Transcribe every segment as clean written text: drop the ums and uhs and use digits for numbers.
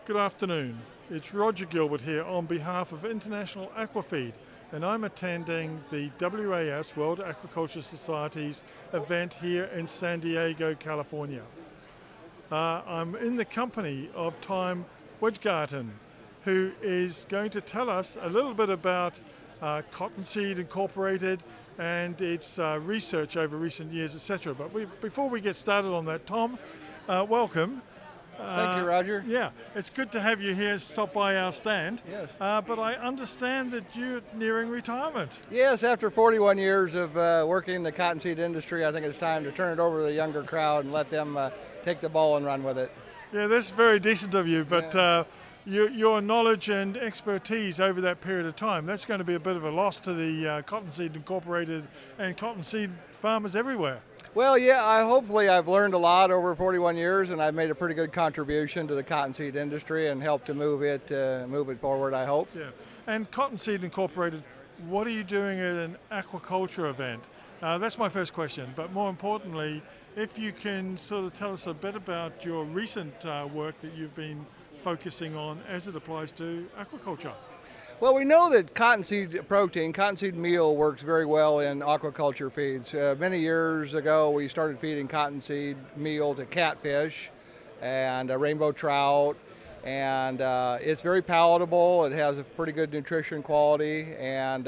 Good afternoon. It's Roger Gilbert here on behalf of International Aquafeed, and I'm attending the WAS, World Aquaculture Society's event here in San Diego, California. I'm in the company of Tom Wedegaertner, who is going to tell us a little bit about Cottonseed Incorporated and its research over recent years, etc. But before we get started on that, Tom, welcome. Thank you, Roger. Yeah, it's good to have you here, stop by our stand. Yes. But I understand that you're nearing retirement. Yes, after 41 years of working in the cottonseed industry, I think it's time to turn it over to the younger crowd and let them take the ball and run with it. Yeah, that's very decent of you, but your knowledge and expertise over that period of time, that's going to be a bit of a loss to the Cottonseed Incorporated and cottonseed farmers everywhere. Well, yeah, hopefully I've learned a lot over 41 years, and I've made a pretty good contribution to the cottonseed industry and helped to move it forward, I hope. Yeah, and Cottonseed Incorporated, what are you doing at an aquaculture event? That's my first question, but more importantly, if you can sort of tell us a bit about your recent work that you've been focusing on as it applies to aquaculture. Well, we know that cottonseed protein, cottonseed meal works very well in aquaculture feeds. Many years ago, we started feeding cottonseed meal to catfish and rainbow trout, and it's very palatable. It has a pretty good nutrition quality, and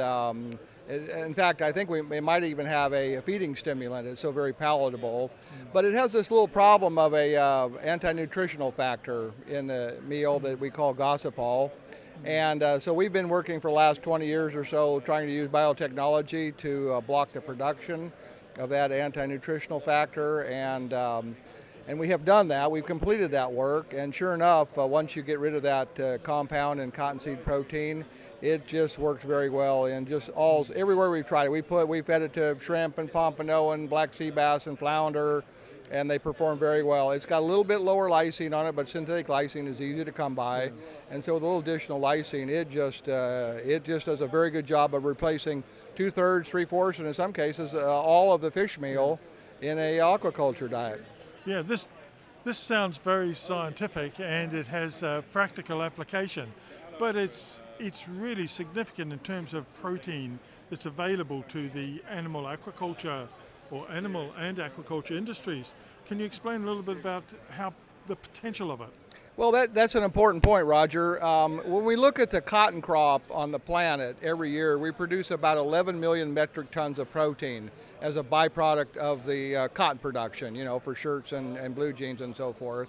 in fact, I think we might even have a feeding stimulant. It's so very palatable, but it has this little problem of a anti-nutritional factor in the meal that we call gosapol. And so we've been working for the last 20 years or so trying to use biotechnology to block the production of that anti-nutritional factor, and we have done that. We've completed that work, and sure enough, once you get rid of that compound in cottonseed protein, it just works very well in just everywhere we've tried it. We fed it to shrimp and pompano and black sea bass and flounder, and they perform very well. It's got a little bit lower lysine on it, but synthetic lysine is easy to come by, and so with a little additional lysine, it just does a very good job of replacing 2/3, 3/4, and in some cases all of the fish meal in a aquaculture diet. Yeah, this sounds very scientific, and it has practical application, but it's really significant in terms of protein that's available to the animal aquaculture or animal and aquaculture industries. Can you explain a little bit about how the potential of it? Well, that's an important point, Roger. When we look at the cotton crop on the planet every year, we produce about 11 million metric tons of protein as a byproduct of the cotton production, for shirts and blue jeans and so forth.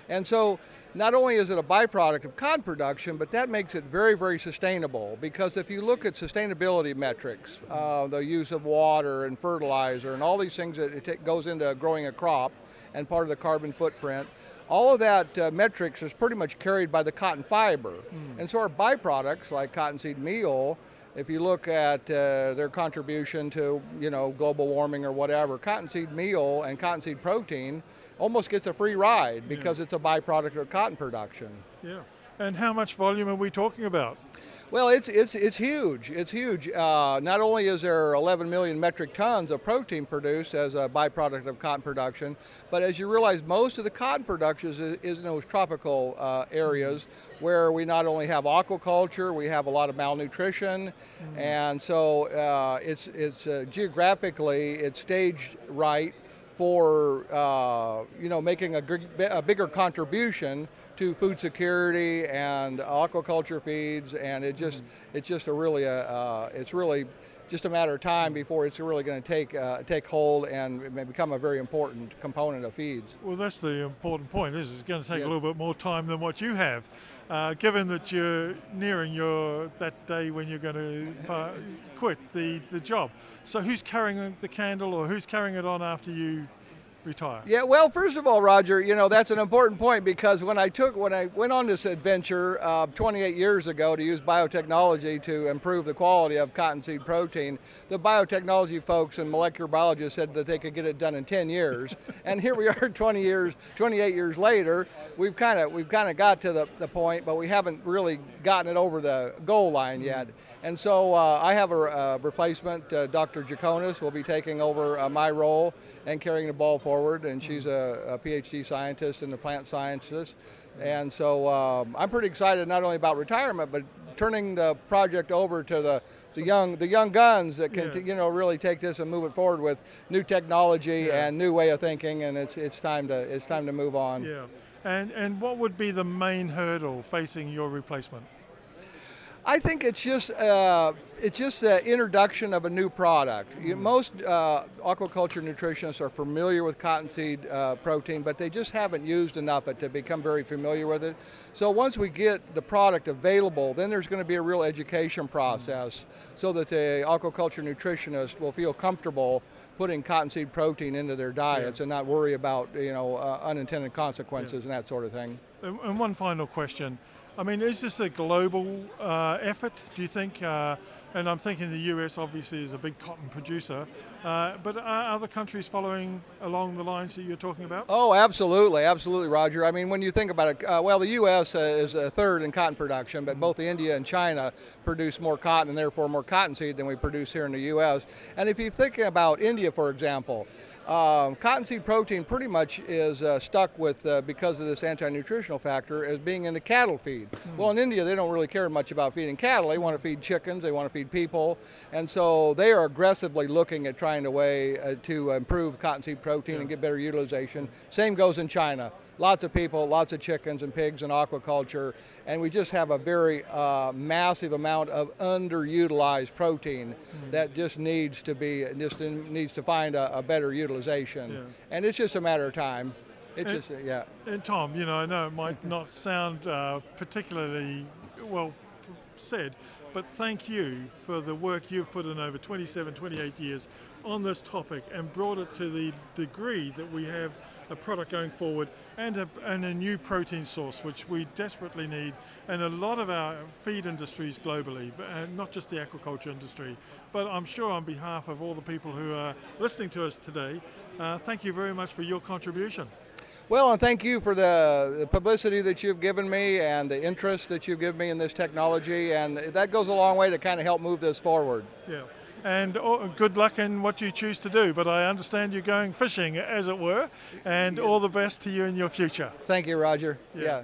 And so not only is it a byproduct of cotton production, but that makes it very, very sustainable, because if you look at sustainability metrics, the use of water and fertilizer and all these things that goes into growing a crop and part of the carbon footprint, all of that metrics is pretty much carried by the cotton fiber. And so our byproducts like cottonseed meal, if you look at their contribution to global warming or whatever, cottonseed meal and cottonseed protein almost gets a free ride because it's a byproduct of cotton production. Yeah, and how much volume are we talking about? Well, it's huge. It's huge. Not only is there 11 million metric tons of protein produced as a byproduct of cotton production, but as you realize, most of the cotton production is in those tropical areas where we not only have aquaculture, we have a lot of malnutrition, and so it's geographically it's staged right for making a bigger contribution to food security and aquaculture feeds, and it's really just a matter of time before it's really going to take hold and become a very important component of feeds. Well, that's the important point. It's going to take a little bit more time than what you have, given that you're nearing that day when you're going to quit the job. So who's carrying the candle, or who's carrying it on after you retire? Yeah, well, first of all, Roger, that's an important point, because when I went on this adventure 28 years ago to use biotechnology to improve the quality of cottonseed protein, the biotechnology folks and molecular biologists said that they could get it done in 10 years. And here we are 28 years later. We've kind of got to the point, but we haven't really gotten it over the goal line yet. And so I have a replacement, Dr. Jaconis, will be taking over my role and carrying the ball forward, and she's a PhD scientist in the plant sciences. And so I'm pretty excited not only about retirement, but turning the project over to the young guns that can really take this and move it forward with new technology and new way of thinking, and it's time to move on. Yeah. And what would be the main hurdle facing your replacement? I think it's just the introduction of a new product. Most aquaculture nutritionists are familiar with cottonseed protein, but they just haven't used enough of it to become very familiar with it. So once we get the product available, then there's going to be a real education process so that the aquaculture nutritionist will feel comfortable putting cottonseed protein into their diets and not worry about unintended consequences and that sort of thing. And one final question. I mean, is this a global effort, do you think? And I'm thinking the US obviously is a big cotton producer, but are other countries following along the lines that you're talking about? Oh, absolutely, Roger. I mean, when you think about it, the US is a third in cotton production, but both India and China produce more cotton and therefore more cottonseed than we produce here in the US. And if you think about India, for example, cottonseed protein pretty much is stuck with, because of this anti-nutritional factor, as being in the cattle feed. Well, in India, they don't really care much about feeding cattle. They want to feed chickens, they want to feed people, and so they are aggressively looking at trying to improve cottonseed protein and get better utilization. Same goes in China. Lots of people, lots of chickens and pigs and aquaculture, and we just have a very massive amount of underutilized protein that just needs to find a better utilization, and it's just a matter of time. And Tom, I know it might not sound particularly well said, but thank you for the work you've put in over 27, 28 years on this topic and brought it to the degree that we have a product going forward and a new protein source, which we desperately need, and a lot of our feed industries globally, not just the aquaculture industry. But I'm sure on behalf of all the people who are listening to us today, thank you very much for your contribution. Well, and thank you for the publicity that you've given me and the interest that you've given me in this technology, and that goes a long way to kind of help move this forward. Yeah. And good luck in what you choose to do, but I understand you're going fishing, as it were, and all the best to you in your future. Thank you, Roger. Yeah.